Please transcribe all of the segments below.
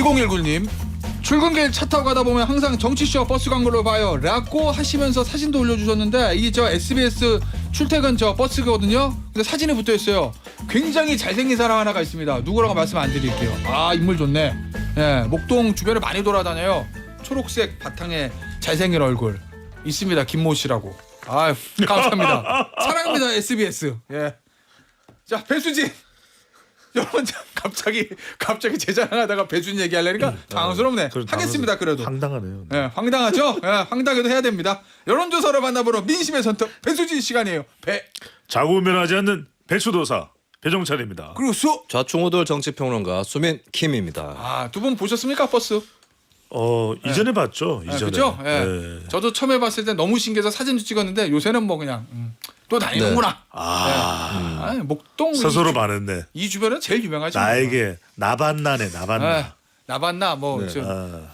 2019님 출근길 차 타고 가다 보면 항상 정치쇼 버스 광고를 봐요 라고 하시면서 사진도 올려주셨는데 이게 저 SBS 출퇴근 저 버스거든요. 근데 사진이 붙어있어요. 굉장히 잘생긴 사람 하나가 있습니다. 누구라고 말씀 안 드릴게요. 아 인물 좋네. 예, 목동 주변을 많이 돌아다녀요. 초록색 바탕에 잘생긴 얼굴 있습니다. 김모 씨라고. 아 감사합니다. 사랑합니다 SBS. 예. 자 배수진. 여러분 갑자기 제 자랑하다가 배준 얘기하려니까 당황스럽네. 하겠습니다. 그래도 황당하네요. 네, 황당하죠. 네, 황당해도 해야 됩니다. 여론조사로 만나보러 민심의 선택 배수진 시간이에요. 배 자구면하지 않는 배추도사 배종찬입니다. 그리고 수. 좌충우돌 정치평론가 수민 킴입니다. 아, 두 분 보셨습니까 버스? 이전에 봤죠. 네, 이전에. 그죠? 예. 네. 저도 처음에 봤을 때 너무 신기해서 사진도 찍었는데 요새는 뭐 그냥 또 다니는구나. 네. 목동 스스로 반했네. 이 주변은 제일 유명하죠. 나에게 나반나네 나반나. 네. 나봤나 뭐,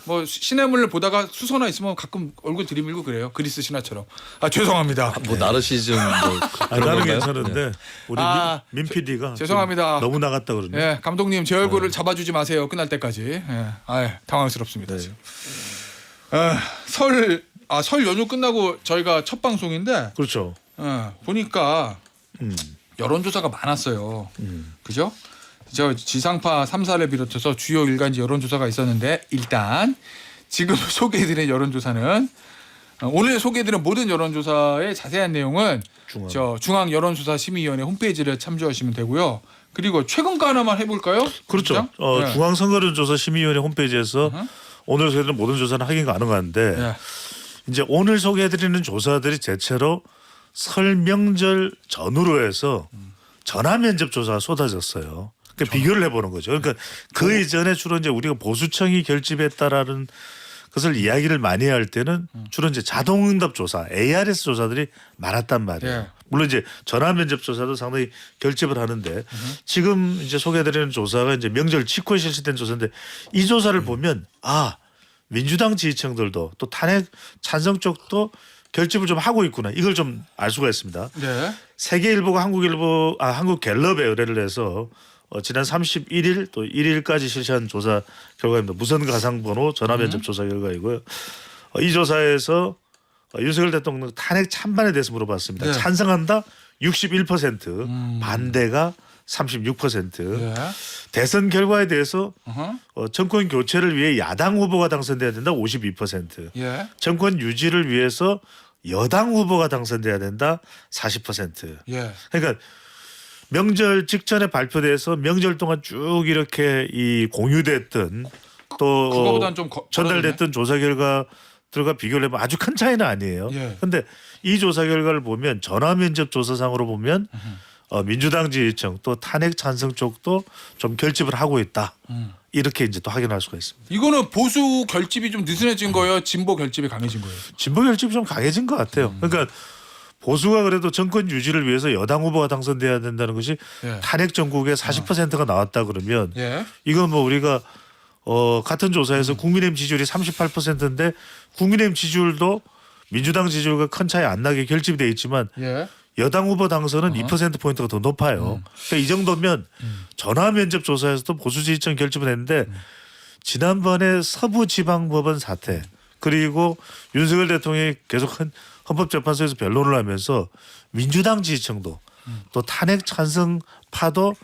뭐 시냇물을 보다가 수선화 있으면 가끔 얼굴 들이밀고 그래요. 그리스 신화처럼. 아 죄송합니다. 뭐 나르시즘 뭐 그런 나는 건가요? 괜찮은데 우리 민 PD가 죄송합니다. 너무 나갔다 그러네. 예, 감독님 제 얼굴을 잡아주지 마세요. 끝날 때까지. 예, 당황스럽습니다. 지금. 설 연휴 끝나고 저희가 첫 방송인데 그렇죠. 보니까 여론조사가 많았어요. 그죠? 저 지상파 3사를 비롯해서 주요 일간지 여론조사가 있었는데 일단 지금 소개해드린 여론조사는 오늘 소개해드린 모든 여론조사의 자세한 내용은 저 중앙여론조사심의위원회 홈페이지를 참조하시면 되고요. 그리고 최근 거 하나만 해볼까요? 그렇죠. 네. 중앙선거론조사심의위원회 홈페이지에서 오늘 소개해드린 모든 조사는 확인 가능한데 네. 이제 오늘 소개해드리는 조사들이 대체로 설 명절 전후로 해서 전화 면접 조사가 쏟아졌어요. 그러니까 비교를 해보는 거죠. 그러니까 그 이전에 주로 이제 우리가 보수청이 결집했다라는 것을 이야기를 많이 할 때는 주로 이제 자동응답 조사, ARS 조사들이 많았단 말이에요. 예. 물론 이제 전화 면접 조사도 상당히 결집을 하는데 지금 이제 소개해드리는 조사가 이제 명절 직후에 실시된 조사인데 이 조사를 보면 민주당 지지층들도 또 탄핵 찬성 쪽도 결집을 좀 하고 있구나. 이걸 좀 알 수가 있습니다. 네. 세계일보가 한국갤럽에 의뢰를 해서 지난 31일 또 1일까지 실시한 조사 결과입니다. 무선 가상번호 전화면접 조사 결과이고요. 이 조사에서 윤석열 대통령 탄핵 찬반에 대해서 물어봤습니다. 네. 찬성한다 61%, 반대가 36%. 네. 대선 결과에 대해서 정권 교체를 위해 야당 후보가 당선돼야 된다 52%. 예. 정권 유지를 위해서 여당 후보가 당선돼야 된다 40%. 예. 그러니까 명절 직전에 발표돼서 명절 동안 쭉 이렇게 이 공유됐던 또 그거보다는 좀 전달됐던 조사 결과들과 비교를 해보면 아주 큰 차이는 아니에요. 그런데 이 조사 결과를 보면 전화 면접 조사상으로 보면 민주당 지지층 또 탄핵 찬성 쪽도 좀 결집을 하고 있다. 이렇게 이제 또 확인할 수가 있습니다. 이거는 보수 결집이 좀 느슨해진 거예요? 진보 결집이 강해진 거예요? 진보 결집이 좀 강해진 것 같아요. 그러니까 보수가 그래도 정권 유지를 위해서 여당 후보가 당선돼야 된다는 것이 탄핵 전국에 40%가 나왔다 그러면 이건 뭐 우리가 같은 조사에서 국민의힘 지지율이 38%인데 국민의힘 지지율도 민주당 지지율과 큰 차이 안 나게 결집이 돼 있지만 여당 후보 당선은 2%포인트가 더 높아요. 그러니까 이 정도면 전화 면접 조사에서도 보수 지지층 결집을 했는데 지난번에 서부지방법원 사태 그리고 윤석열 대통령이 계속 헌법재판소에서 변론을 하면서 민주당 지지층도 또 탄핵 찬성 파도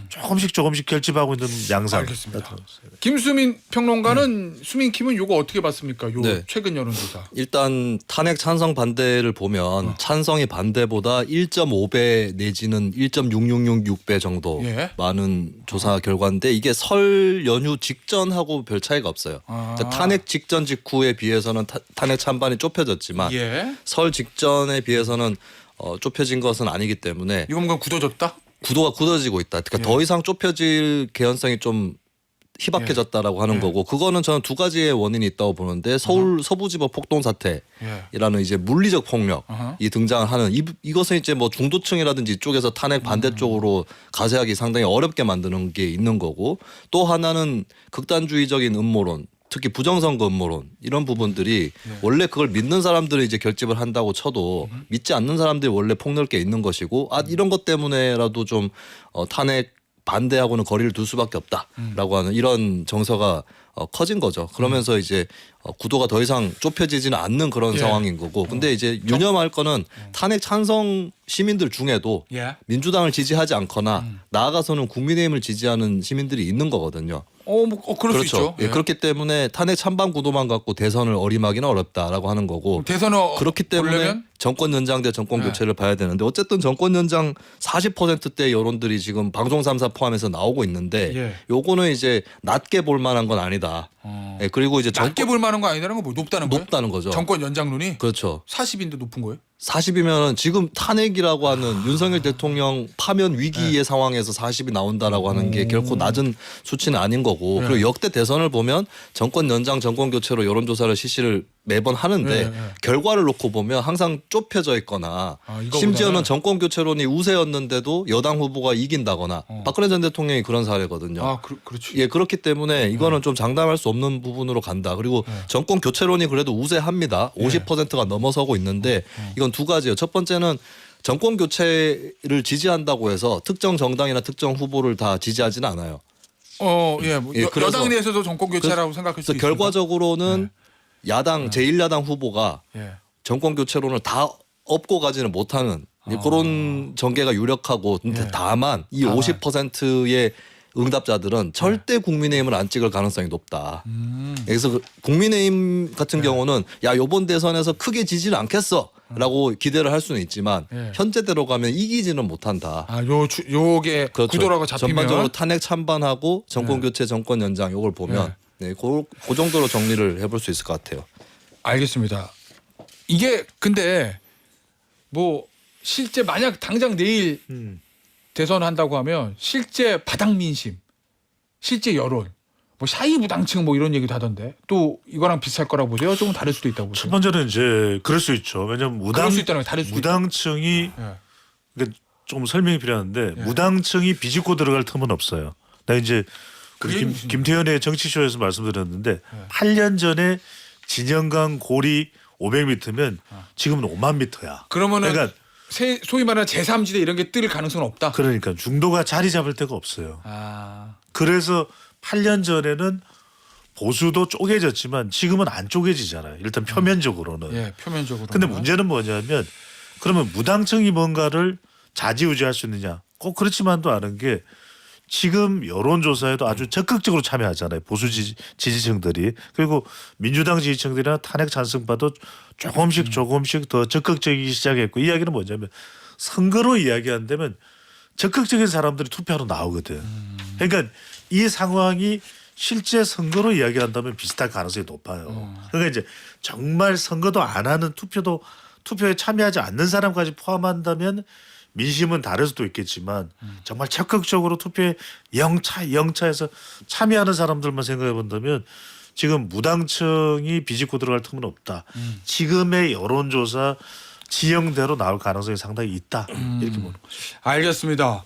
조금씩 결집하고 있는 양상. 알겠습니다. 김수민 평론가는 수민 킴은 이거 어떻게 봤습니까? 요 네. 최근 여론조사. 일단 탄핵 찬성 반대를 보면 찬성이 반대보다 1.5배 내지는 1.6666배 정도 많은 조사 결과인데 이게 설 연휴 직전하고 별 차이가 없어요. 그러니까 탄핵 직전 직후에 비해서는 탄핵 찬반이 좁혀졌지만 설 직전에 비해서는 좁혀진 것은 아니기 때문에 이건 그럼 굳어졌다? 구도가 굳어지고 있다. 그러니까 더 이상 좁혀질 개연성이 좀 희박해졌다라고 하는 거고 그거는 저는 두 가지의 원인이 있다고 보는데 서울 서부지법 폭동 사태이라는 이제 물리적 폭력이 등장하는 이것은 이제 뭐 중도층이라든지 이쪽에서 탄핵 반대 쪽으로 가세하기 상당히 어렵게 만드는 게 있는 거고 또 하나는 극단주의적인 음모론 특히 부정선거 음모론 이런 부분들이 원래 그걸 믿는 사람들이 이제 결집을 한다고 쳐도 믿지 않는 사람들이 원래 폭넓게 있는 것이고 이런 것 때문에라도 좀 탄핵 반대하고는 거리를 둘 수밖에 없다라고 하는 이런 정서가 커진 거죠. 그러면서 이제 구도가 더 이상 좁혀지지는 않는 그런 예. 상황인 거고. 근데 이제 유념할 거는 탄핵 찬성 시민들 중에도 예. 민주당을 지지하지 않거나 나아가서는 국민의힘을 지지하는 시민들이 있는 거거든요. 그럴 수 그렇죠. 있죠. 예, 그렇기 때문에 탄핵 찬반 구도만 갖고 대선을 어림하기는 어렵다라고 하는 거고. 대선을 그렇기 때문에 보려면? 정권 연장 대 정권 네. 교체를 봐야 되는데 어쨌든 정권 연장 40%대 여론들이 지금 방송 3사 포함해서 나오고 있는데 예. 요거는 이제 낮게 볼 만한 건 아니다. 예, 그리고 이제 낮게 볼 만한 거 아니라는 건 뭐 높다는 거예요? 높다는 거죠. 정권 연장론이 그렇죠. 40인데 높은 거예요? 40이면 지금 탄핵이라고 하는 윤석열 대통령 파면 위기의 상황에서 40이 나온다라고 하는 게 결코 낮은 수치는 아닌 거고 그리고 역대 대선을 보면 정권 연장 정권 교체로 여론조사를 실시를 매번 하는데 결과를 놓고 보면 항상 좁혀져 있거나 이거보다는? 심지어는 정권 교체론이 우세였는데도 여당 후보가 이긴다거나 박근혜 전 대통령이 그런 사례거든요. 그렇지. 예, 그렇기 때문에 이거는 좀 장담할 수 없는 부분으로 간다. 그리고 정권 교체론이 그래도 우세합니다. 50%가 넘어서고 있는데 이건 두 가지예요. 첫 번째는 정권 교체를 지지한다고 해서 특정 정당이나 특정 후보를 다 지지하지는 않아요. 뭐 그래서- 여당 내에서도 정권 교체라고 생각할 수 그래서 있습니다. 결과적으로는 야당 제1야당 후보가 예. 정권 교체론을 다 업고 가지는 못하는 그런 전개가 유력하고 근데 다만 이 50%의 응답자들은 절대 국민의힘을 안 찍을 가능성이 높다. 그래서 그 국민의힘 같은 경우는 야 이번 대선에서 크게 지지는 않겠어라고 기대를 할 수는 있지만 현재대로 가면 이기지는 못한다. 요게 그렇죠. 구도라고 잡히면 전반적으로 탄핵 찬반하고 정권 교체 정권 연장 요걸 보면 그 정도로 정리를 해볼 수 있을 것 같아요. 알겠습니다. 이게 근데 뭐 실제 만약 당장 내일 대선 한다고 하면 실제 바닥 민심, 실제 여론, 뭐 사이무당층 뭐 이런 얘기도 하던데 또 이거랑 비슷할 거라고 보세요? 조금 다를 수도 있다고 첫 보세요? 번째는 이제 그럴 수 있죠. 왜냐하면 그럴 수 있다는 거 다를 수 무당층이 그러니까 좀 설명이 필요한데 무당층이 비집고 들어갈 틈은 없어요. 나 이제 그게 무슨- 김태현의 정치쇼에서 말씀드렸는데 8년 전에 진영강 고리 500m면 지금은 5만 m야. 그러면은 그러니까 소위 말하는 제3지대 이런 게 뜰 가능성은 없다. 그러니까 중도가 자리 잡을 데가 없어요. 아, 그래서 8년 전에는 보수도 쪼개졌지만 지금은 안 쪼개지잖아요. 일단 표면적으로는. 예, 표면적으로. 근데 문제는 뭐냐면 그러면 무당층이 뭔가를 좌지우지할 수 있느냐? 꼭 그렇지만도 않은 게 지금 여론조사에도 아주 적극적으로 참여하잖아요. 보수 지지층들이. 그리고 민주당 지지층들이나 탄핵 찬성파도 조금씩 더 적극적이기 시작했고 이야기는 뭐냐면 선거로 이야기한다면 적극적인 사람들이 투표하러 나오거든. 그러니까 이 상황이 실제 선거로 이야기한다면 비슷할 가능성이 높아요. 그러니까 이제 정말 선거도 안 하는 투표에 참여하지 않는 사람까지 포함한다면 민심은 다를 수도 있겠지만 정말 적극적으로 투표에 영차에서 참여하는 사람들만 생각해 본다면 지금 무당층이 비집고 들어갈 틈은 없다. 지금의 여론조사 지형대로 나올 가능성이 상당히 있다. 이렇게 보는 거죠. 알겠습니다.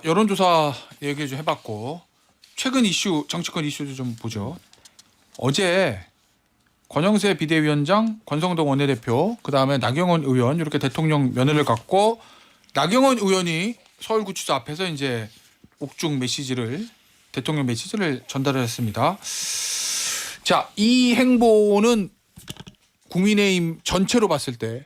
여론조사 얘기 좀 해봤고 최근 이슈 정치권 이슈도 좀 보죠. 어제 권영세 비대위원장, 권성동 원내대표, 그 다음에 나경원 의원 이렇게 대통령 면회를 갖고 나경원 의원이 서울구치소 앞에서 이제 옥중 대통령 메시지를 전달을 했습니다. 자, 이 행보는 국민의힘 전체로 봤을 때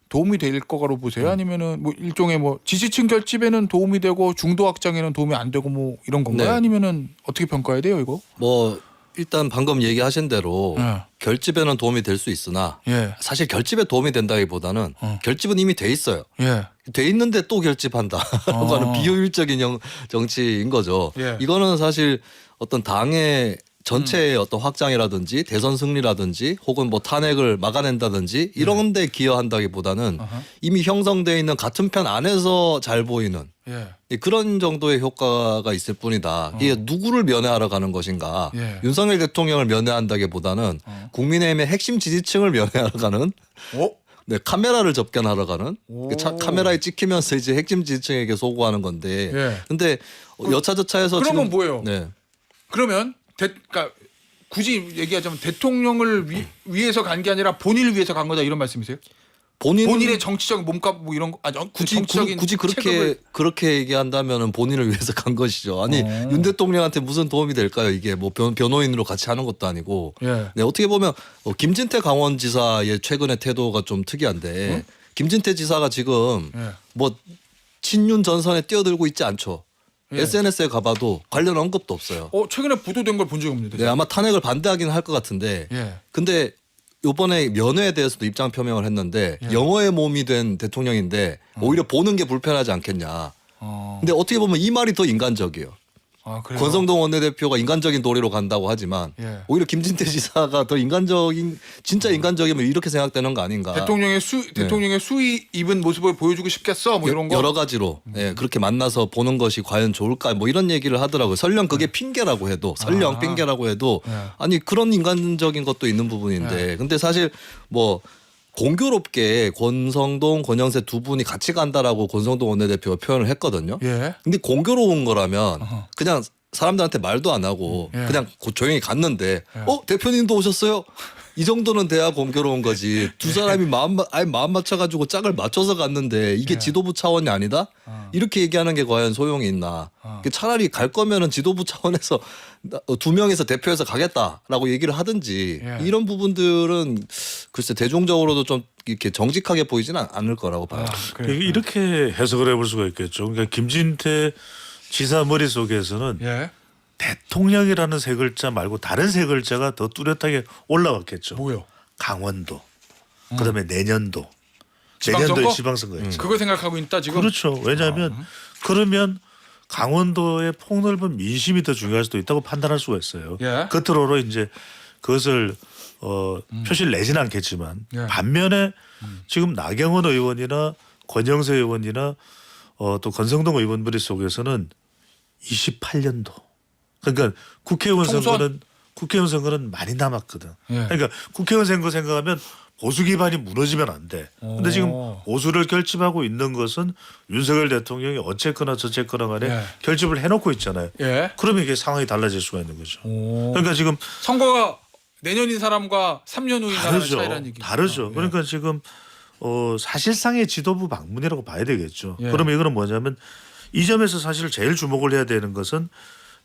도움이 될 거라고 보세요? 아니면은 뭐 일종의 뭐 지지층 결집에는 도움이 되고 중도 확장에는 도움이 안 되고 뭐 이런 건가요? 네. 아니면은 어떻게 평가해야 돼요, 이거? 뭐 일단 방금 얘기하신 대로 결집에는 도움이 될 수 있으나 예. 사실 결집에 도움이 된다기보다는 결집은 이미 돼 있어요. 예. 돼 있는데 또 결집한다라고 하는 비효율적인 정치인 거죠. 예. 이거는 사실 어떤 당의 전체의 어떤 확장이라든지 대선 승리라든지 혹은 뭐 탄핵을 막아낸다든지 이런 데 기여한다기보다는 이미 형성돼 있는 같은 편 안에서 잘 보이는 그런 정도의 효과가 있을 뿐이다. 이게 누구를 면회하러 가는 것인가. 윤석열 대통령을 면회한다기보다는 국민의힘의 핵심 지지층을 면회하러 가는 네, 카메라를 접견하러 가는 카메라에 찍히면서 이제 핵심 지지층에게 소구하는 건데 근데 여차저차해서 그러면 지금 뭐예요? 네. 그러면 그러니까 굳이 얘기하자면 대통령을 위해서 간 게 아니라 본인을 위해서 간 거다 이런 말씀이세요? 본인의 정치적인 몸값 뭐 이런 거 정치적인 굳이 체급을 그렇게 얘기한다면은 본인을 위해서 간 것이죠. 아니 윤 대통령한테 무슨 도움이 될까요? 이게 뭐 변호인으로 같이 하는 것도 아니고. 예. 네, 어떻게 보면 김진태 강원지사의 최근의 태도가 좀 특이한데 김진태 지사가 지금 예. 뭐 친윤 전선에 뛰어들고 있지 않죠. 예. SNS에 가봐도 관련 언급도 없어요. 최근에 보도된 걸 본 적이 없는데. 네, 아마 탄핵을 반대하긴 할 것 같은데. 예. 근데 요번에 면회에 대해서도 입장 표명을 했는데 예. 영어의 몸이 된 대통령인데 오히려 보는 게 불편하지 않겠냐. 어. 근데 어떻게 보면 이 말이 더 인간적이에요. 그래요? 권성동 원내대표가 인간적인 도리로 간다고 하지만 예. 오히려 김진태 지사가 더 진짜 인간적이면 이렇게 생각되는 거 아닌가. 대통령의 수의 입은 모습을 보여주고 싶겠어 뭐 이런 거. 여러 가지로 예, 그렇게 만나서 보는 것이 과연 좋을까 뭐 이런 얘기를 하더라고요. 설령 그게 핑계라고 해도 핑계라고 해도 예. 아니 그런 인간적인 것도 있는 부분인데 근데 사실 뭐 공교롭게 권성동, 권영세 두 분이 같이 간다라고 권성동 원내대표가 표현을 했거든요. 예. 근데 공교로운 거라면 그냥 사람들한테 말도 안 하고 예. 그냥 조용히 갔는데 대표님도 오셨어요? 이 정도는 돼야 공교로운 거지. 두 사람이 마음 맞춰가지고 짝을 맞춰서 갔는데 이게 지도부 차원이 아니다? 이렇게 얘기하는 게 과연 소용이 있나? 차라리 갈 거면은 지도부 차원에서 두 명에서 대표해서 가겠다라고 얘기를 하든지 이런 부분들은 글쎄 대중적으로도 좀 이렇게 정직하게 보이지는 않을 거라고 봐요. 그래. 이렇게 해석을 해볼 수가 있겠죠. 그러니까 김진태 지사 머릿속에서는 예. 대통령이라는 세 글자 말고 다른 세 글자가 더 뚜렷하게 올라왔겠죠. 뭐요? 강원도. 그다음에 내년도. 지방선거? 내년도에 지방선거 있죠. 그거 생각하고 있다 지금. 그렇죠. 왜냐하면 그러면 강원도의 폭넓은 민심이 더 중요할 수도 있다고 판단할 수가 있어요. 예. 겉으로 이제 그것을 표시를 내지는 않겠지만 예. 반면에 지금 나경원 의원이나 권영세 의원이나 또 권성동 의원 머릿속에서는 28년도 그러니까 국회의원 선거는 많이 남았거든. 예. 그러니까 국회의원 선거 생각하면 보수 기반이 무너지면 안 돼. 근데 지금 보수를 결집하고 있는 것은 윤석열 대통령이 어쨌거나 저쨌거나 간에 예. 결집을 해놓고 있잖아요. 예. 그러면 이게 상황이 달라질 수가 있는 거죠. 그러니까 지금 선거가 내년인 사람과 3년 후인 사람의 차이라는 얘기. 다르죠. 그러니까 지금 사실상의 지도부 방문이라고 봐야 되겠죠. 예. 그러면 이거는 뭐냐면 이 점에서 사실 제일 주목을 해야 되는 것은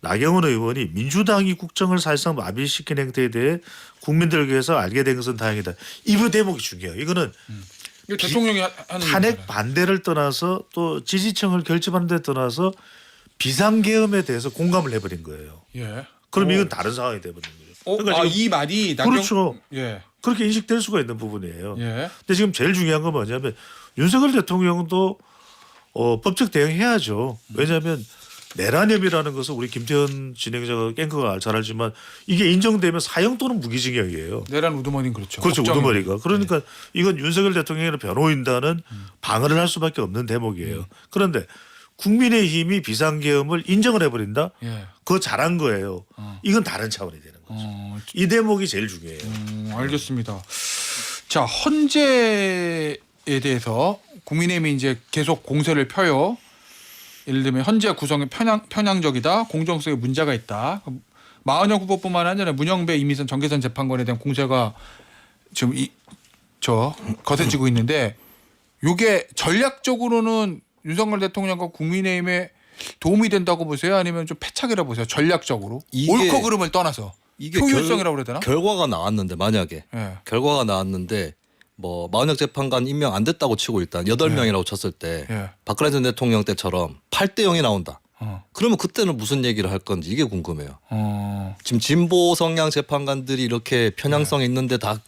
나경원 의원이 민주당이 국정을 사실상 마비시킨 행태에 대해 국민들에게서 알게 된 것은 다행이다. 이 대목이 중요해요. 이거는 이거 대통령이 하는 탄핵 얘기잖아요. 반대를 떠나서 또 지지층을 결집하는 데 떠나서 비상계엄에 대해서 공감을 해버린 거예요. 예. 그럼 이건 다른 상황이 돼버린 거예요. 그러니까 지금 이 말이 그렇죠. 예. 그렇게 인식될 수가 있는 부분이에요. 예. 근데 지금 제일 중요한 건 뭐냐면 윤석열 대통령도 법적 대응해야죠. 왜냐하면 내란혐의라는 것은 우리 김태현 진행자가 깽커가 잘 알지만 이게 인정되면 사형 또는 무기징역이에요. 내란 우두머리는 그렇죠. 그렇죠. 법정이. 우두머리가. 그러니까 이건 윤석열 대통령의 변호인단은 방어를 할 수밖에 없는 대목이에요. 그런데 국민의힘이 비상계엄을 인정을 해버린다? 예. 그거 잘한 거예요. 이건 다른 차원이 되는 거죠. 이 대목이 제일 중요해요. 알겠습니다. 자, 헌재에 대해서 국민의힘이 이제 계속 공세를 펴요. 예를 들면 헌재 구성이 편향적이다, 공정성에 문제가 있다. 마은영 후보뿐만 아니라 문영배 이미선 정계선 재판관에 대한 공세가 지금 거세지고 있는데, 이게 전략적으로는 윤석열 대통령과 국민의힘에 도움이 된다고 보세요? 아니면 좀 패착이라고 보세요? 전략적으로 옳고 그름을 떠나서 이게 효율성이라고 그래야 되나? 결과가 나왔는데 만약에 예. 결과가 나왔는데 뭐 마은혁 재판관 임명 안 됐다고 치고 일단 8명이라고 쳤을 때 예. 박근혜 전 대통령 때처럼 8대 0이 나온다. 어. 그러면 그때는 무슨 얘기를 할 건지 이게 궁금해요. 어. 지금 진보 성향 재판관들이 이렇게 편향성 있는데 다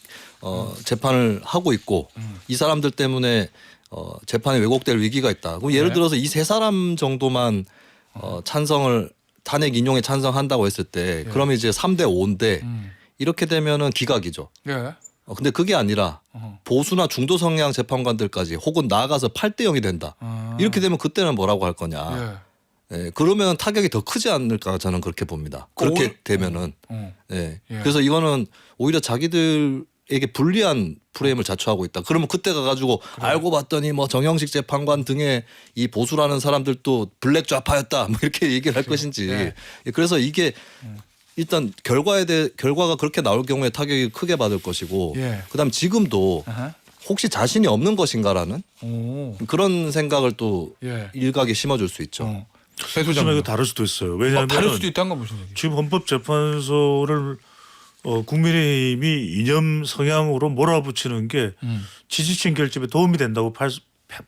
재판을 하고 있고 이 사람들 때문에 재판이 왜곡될 위기가 있다. 그럼 예를 들어서 이 세 사람 정도만 찬성을 탄핵 인용에 찬성한다고 했을 때 그러면 이제 3대 5인데 이렇게 되면은 기각이죠. 예. 근데 그게 아니라 보수나 중도 성향 재판관들까지 혹은 나아가서 8대 0이 된다. 이렇게 되면 그때는 뭐라고 할 거냐. 예, 그러면 타격이 더 크지 않을까 저는 그렇게 봅니다. 그렇게 되면은. 예. 그래서 이거는 오히려 자기들에게 불리한 프레임을 자초하고 있다. 그러면 그때 가가지고 알고 봤더니 뭐 정영식 재판관 등의 이 보수라는 사람들도 블랙 좌파였다. 뭐 이렇게 얘기를 할 것인지. 네. 그래서 이게 일단 결과가 그렇게 나올 경우에 타격이 크게 받을 것이고 예. 그다음 지금도 혹시 자신이 없는 것인가라는 오. 그런 생각을 또 예. 일각에 심어줄 수 있죠. 배 하지만 소장. 이거 다를 수도 있어요. 왜냐하면 다를 수도 있다는 건 무슨 얘기? 지금 헌법재판소를 국민의힘이 이념 성향으로 몰아붙이는 게 지지층 결집에 도움이 된다고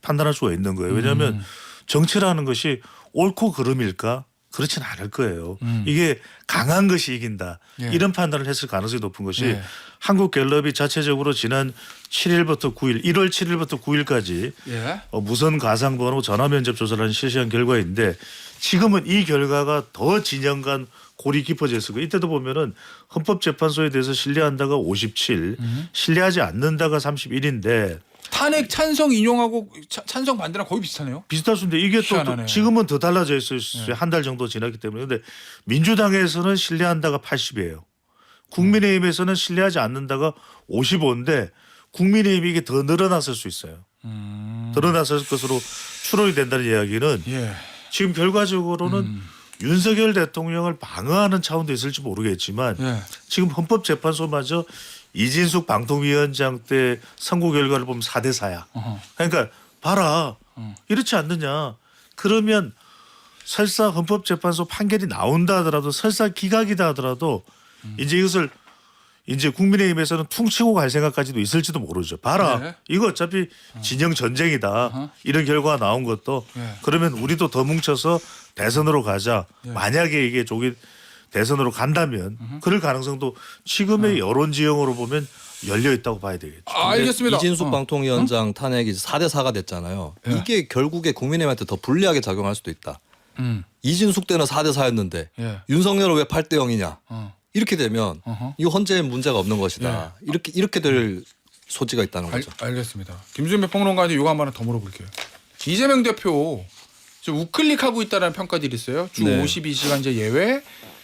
판단할 수가 있는 거예요. 왜냐하면 정치라는 것이 옳고 그름일까? 그렇지는 않을 거예요. 이게 강한 것이 이긴다. 예. 이런 판단을 했을 가능성이 높은 것이 예. 한국갤럽이 자체적으로 지난 7일부터 9일, 1월 7일부터 9일까지 예. 무선 가상번호 전화 면접 조사를 실시한 결과인데 지금은 이 결과가 더 진영 간 골이 깊어져 있고 이때도 보면은 헌법재판소에 대해서 신뢰한다가 57, 신뢰하지 않는다가 31인데 탄핵 찬성 인용하고 찬성 반대랑 거의 비슷하네요. 비슷할 수 있는데 이게 또 희한하네. 지금은 더 달라져 있어요. 한 달 정도 지났기 때문에. 그런데 민주당에서는 신뢰한다가 80이에요. 국민의힘에서는 신뢰하지 않는다가 55인데 국민의힘이 이게 더 늘어났을 수 있어요. 늘어났을 것으로 추론이 된다는 이야기는 예. 지금 결과적으로는 윤석열 대통령을 방어하는 차원도 있을지 모르겠지만 예. 지금 헌법재판소마저 이진숙 방통위원장 때 선고 결과를 보면 4대 4야. 그러니까 봐라. 이렇지 않느냐. 그러면 설사 헌법재판소 판결이 나온다 하더라도 설사 기각이다 하더라도 이제 이것을 이제 국민의힘에서는 퉁치고 갈 생각까지도 있을지도 모르죠. 봐라. 네. 이거 어차피 진영 전쟁이다. 이런 결과가 나온 것도 네. 그러면 우리도 더 뭉쳐서 대선으로 가자. 만약에 이게 조기 대선으로 간다면 그럴 가능성도 지금의 여론 지형으로 보면 열려 있다고 봐야 되겠죠. 알겠습니다. 이진숙 방통위원장 탄핵이 4대 4가 됐잖아요. 예. 이게 결국에 국민의힘한테 더 불리하게 작용할 수도 있다. 이진숙 때는 4대 4였는데 예. 윤석열은 왜 8대 0이냐? 이렇게 되면 어허. 이거 헌재에 문제가 없는 것이다. 이렇게 될 소지가 있다는 거죠. 알겠습니다. 김준배 평론가한테 이거 한번 더 물어볼게요. 이재명 대표 지금 우클릭하고 있다는 평가들이 있어요. 주 네. 52시간제 예외,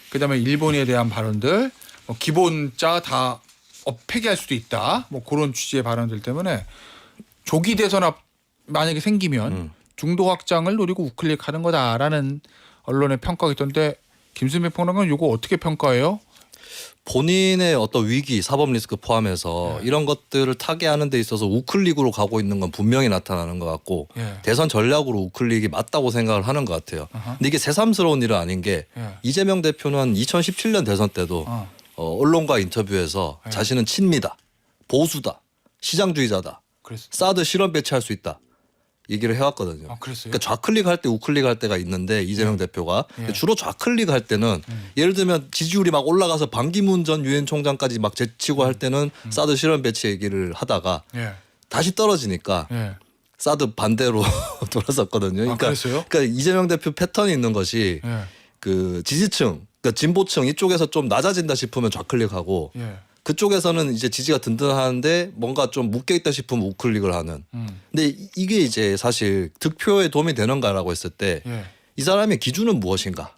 그다음에 일본에 대한 발언들, 뭐 기본자 다 폐기할 수도 있다. 뭐 그런 취지의 발언들 때문에 조기 대선 앞 만약에 생기면 중도 확장을 노리고 우클릭하는 거다라는 언론의 평가가 있던데 김준배 평론가는 이거 어떻게 평가해요? 본인의 어떤 위기, 사법 리스크 포함해서 이런 것들을 타개하는 데 있어서 우클릭으로 가고 있는 건 분명히 나타나는 것 같고 예. 대선 전략으로 우클릭이 맞다고 생각을 하는 것 같아요. 근데 이게 새삼스러운 일은 아닌 게 예. 이재명 대표는 2017년 대선 때도 언론과 인터뷰에서 자신은 친미다, 보수다, 시장주의자다, 그랬어. 사드 실험 배치할 수 있다. 얘기를 해왔거든요. 아, 그랬어요? 그러니까 좌클릭할 때 우클릭할 때가 있는데 이재명 대표가 예. 주로 좌클릭할 때는 예를 들면 지지율이 막 올라가서 반기문 전 유엔 총장까지 막 제치고 할 때는 사드 실험 배치 얘기를 하다가 예. 다시 떨어지니까 예. 사드 반대로 돌아섰거든요. 그러니까, 그랬어요? 그러니까 이재명 대표 패턴이 있는 것이 예. 그 지지층, 그러니까 진보층 이쪽에서 좀 낮아진다 싶으면 좌클릭하고 예. 그쪽에서는 이제 지지가 든든한데 뭔가 좀 묶여 있다 싶으면 우클릭을 하는. 근데 이게 이제 사실 득표에 도움이 되는가라고 했을 때 이 예. 사람의 기준은 무엇인가?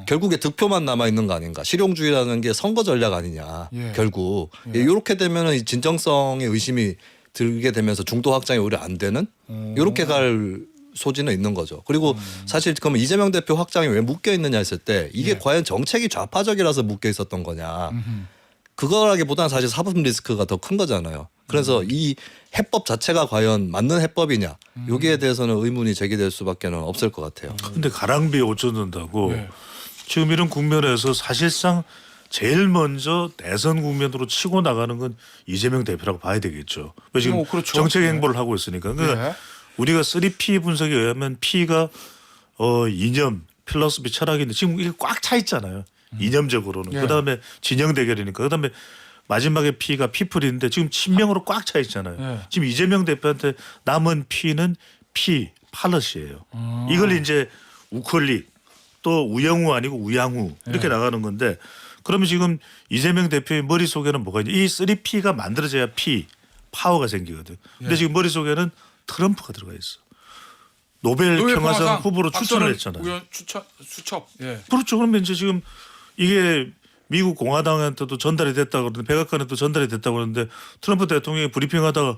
결국에 득표만 남아 있는 거 아닌가? 실용주의라는 게 선거 전략 아니냐? 예. 결국 이렇게 되면은 이 진정성의 의심이 들게 되면서 중도 확장이 오히려 안 되는 이렇게 갈 소지는 있는 거죠. 그리고 사실 그러면 이재명 대표 확장이 왜 묶여 있느냐 했을 때 이게 예. 과연 정책이 좌파적이라서 묶여 있었던 거냐? 그거라기보다는 사실 사법 리스크가 더 큰 거잖아요. 그래서 이 해법 자체가 과연 맞는 해법이냐 여기에 대해서는 의문이 제기될 수밖에 없을 것 같아요. 근데 가랑비에 옷 젖는다고 네. 지금 이런 국면에서 사실상 제일 먼저 대선 국면으로 치고 나가는 건 이재명 대표라고 봐야 되겠죠. 왜 지금 그렇죠. 정책 네. 행보를 하고 있으니까. 그러니까 네. 우리가 3P 분석에 의하면 P가 이념 필로소피 철학인데 지금 이게 꽉 차 있잖아요. 이념적으로는. 예. 그다음에 진영 대결이니까. 그다음에 마지막에 P가 피플인데 지금 친명으로 꽉 차 있잖아요. 예. 지금 이재명 대표한테 남은 P는 P 팔럿이에요. 이걸 이제 우클릭 또 우영우 아니고 우양우 이렇게 나가는 건데 그러면 지금 이재명 대표의 머릿속에는 뭐가 있냐. 이 3P가 만들어져야 P 파워가 생기거든. 근데 지금 머릿속에는 트럼프가 들어가 있어. 노벨 평화상 후보로 추천을 했잖아요. 우연 수첩. 예. 그렇죠. 그러면 이제 지금 이게 미국 공화당한테도 전달이 됐다고 그러는데 백악관에도 전달이 됐다고 그러는데 트럼프 대통령이 브리핑하다가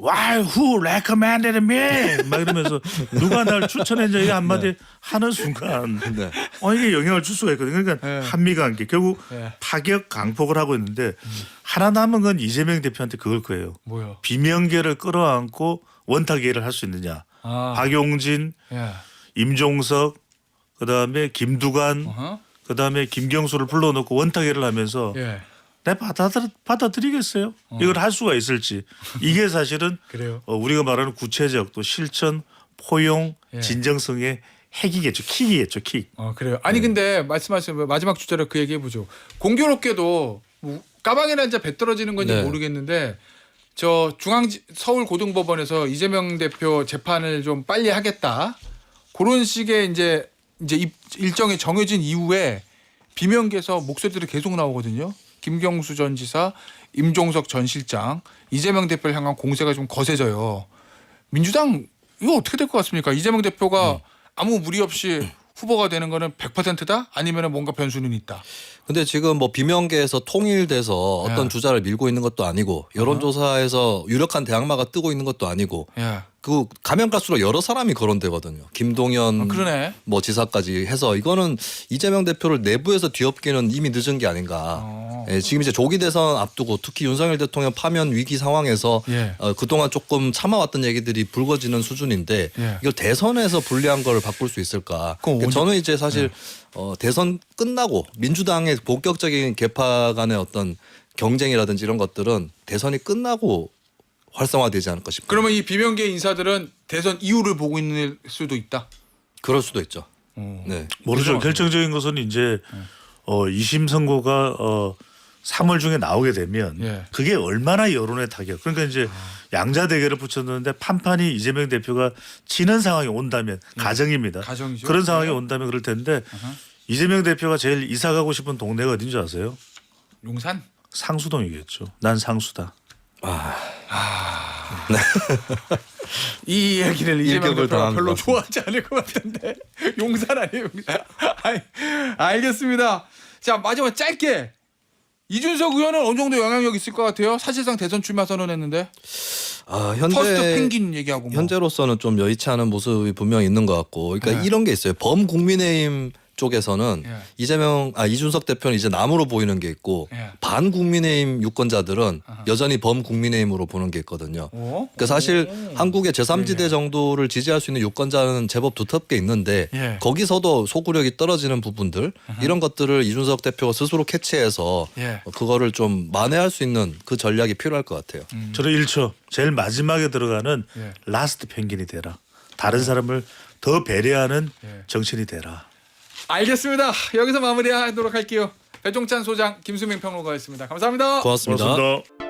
Why who recommended me? 막 이러면서 누가 날 추천했냐 이 한마디 하는 순간 네. 이게 영향을 줄 수가 있거든요. 그러니까 네. 한미 관계 결국 네. 파격 강폭을 하고 있는데 하나 남은 건 이재명 대표한테 그걸 거예요. 뭐요? 비명계를 끌어안고 원탁계를 할 수 있느냐. 박용진, 예. 임종석, 그다음에 김두관, 어허. 그다음에 김경수를 불러놓고 원탁계를 하면서 예. 내가 받아들이겠어요? 이걸 할 수가 있을지. 이게 사실은 그래요. 우리가 말하는 구체적 또 실천, 포용, 예. 진정성의 핵이겠죠. 킥이겠죠. 킥. 그래요. 아니 근데 말씀하신 마지막 주제로 그 얘기해 보죠. 공교롭게도 뭐 가방에 앉아 배 떨어지는 건지 네. 모르겠는데 저 서울 고등법원에서 이재명 대표 재판을 좀 빨리 하겠다. 그런 식의 이제 일정이 정해진 이후에 비명계에서 목소리들이 계속 나오거든요. 김경수 전 지사, 임종석 전 실장, 이재명 대표를 향한 공세가 좀 거세져요. 민주당 이거 어떻게 될 것 같습니까? 이재명 대표가 아무 무리 없이 후보가 되는 거는 100%다? 아니면 뭔가 변수는 있다? 근데 지금 뭐 비명계에서 통일돼서 어떤 예. 주자를 밀고 있는 것도 아니고 여론조사에서 유력한 대항마가 뜨고 있는 것도 아니고 예. 그 가면 갈수록 여러 사람이 거론되거든요. 김동연 그러네. 뭐 지사까지 해서 이거는 이재명 대표를 내부에서 뒤엎기는 이미 늦은 게 아닌가. 예, 지금 이제 조기 대선 앞두고 특히 윤석열 대통령 파면 위기 상황에서 예. 그동안 조금 참아왔던 얘기들이 불거지는 수준인데 예. 이걸 대선에서 불리한 걸 바꿀 수 있을까? 그럼 저는 이제 사실 대선 끝나고 민주당의 본격적인 개파 간의 어떤 경쟁이라든지 이런 것들은 대선이 끝나고 활성화되지 않을까 싶어요. 그러면 이 비명계 인사들은 대선 이후를 보고 있는 수도 있다? 그럴 수도 있죠. 네. 모르죠. 결정적인 것은 이제 2심 선고가 3월 중에 나오게 되면 예. 그게 얼마나 여론의 타격. 그러니까 이제 양자 대결을 붙였는데 판판이 이재명 대표가 지는 상황이 온다면 가정입니다. 가정이죠. 그런 상황이 온다면 그럴 텐데 이재명 대표가 제일 이사 가고 싶은 동네가 어딘 줄 아세요? 용산? 상수동이겠죠. 난 상수다. 이 이야기를 이재명 일격을 대표가 당한 별로 것 같습니다. 좋아하지 않을 것 같은데 용산 아니에요? 용산. 알겠습니다. 자 마지막 짧게 이준석 의원은 어느 정도 영향력 있을 것 같아요? 사실상 대선 출마 선언했는데 퍼스트 펭귄 얘기하고 뭐. 현재로서는 좀 여의치 않은 모습이 분명히 있는 것 같고, 그러니까 네. 이런 게 있어요. 범국민의힘 쪽에서는 예. 이준석 대표는 이제 남으로 보이는 게 있고 예. 반국민의힘 유권자들은 여전히 범국민의힘으로 보는 게 있거든요. 그러니까 사실 한국의 제3지대 정도를 지지할 수 있는 유권자는 제법 두텁게 있는데 예. 거기서도 소구력이 떨어지는 부분들 이런 것들을 이준석 대표가 스스로 캐치해서 예. 그거를 좀 만회할 수 있는 그 전략이 필요할 것 같아요. 저는 1초 제일 마지막에 들어가는 예. 라스트 펭귄이 되라. 다른 사람을 더 배려하는 예. 정치인이 되라. 알겠습니다. 여기서 마무리하도록 할게요. 배종찬 소장, 김수민 평론가였습니다. 감사합니다. 고맙습니다. 고맙습니다.